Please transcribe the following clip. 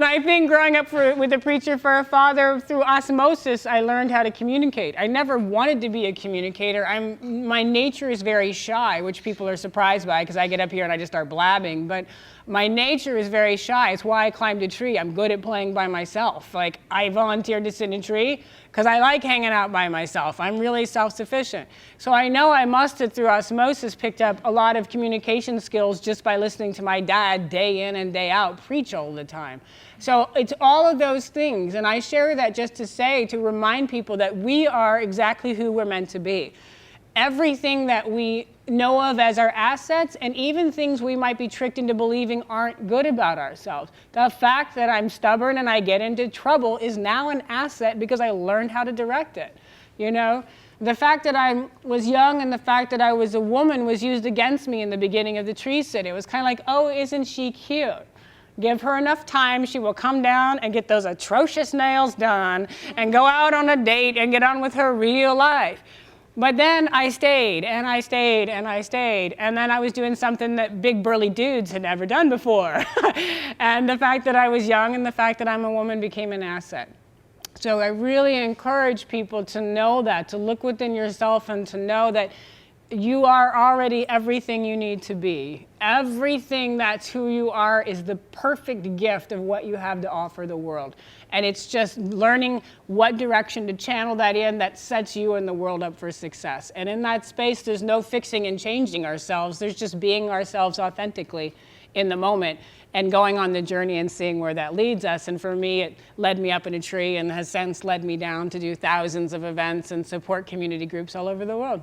I think growing up with a preacher for a father, through osmosis, I learned how to communicate. I never wanted to be a communicator. My nature is very shy, which people are surprised by because I get up here and I just start blabbing. But my nature is very shy. It's why I climbed a tree. I'm good at playing by myself. Like, I volunteered to sit in a tree because I like hanging out by myself. I'm really self-sufficient. So I know I must have, through osmosis, picked up a lot of communication skills just by listening to my dad day in and day out preach all the time. So it's all of those things. And I share that just to say, to remind people that we are exactly who we're meant to be. Everything that we know of as our assets, and even things we might be tricked into believing aren't good about ourselves. The fact that I'm stubborn and I get into trouble is now an asset because I learned how to direct it. You know, the fact that I was young and the fact that I was a woman was used against me in the beginning of the tree sit. It was kind of like, oh, isn't she cute? Give her enough time, she will come down and get those atrocious nails done and go out on a date and get on with her real life. But then I stayed, and I stayed, and I stayed, and then I was doing something that big burly dudes had never done before. And the fact that I was young and the fact that I'm a woman became an asset. So I really encourage people to know that, to look within yourself and to know that you are already everything you need to be. Everything that's who you are is the perfect gift of what you have to offer the world. And it's just learning what direction to channel that in that sets you and the world up for success. And in that space, there's no fixing and changing ourselves. There's just being ourselves authentically in the moment and going on the journey and seeing where that leads us. And for me, it led me up in a tree and has since led me down to do thousands of events and support community groups all over the world.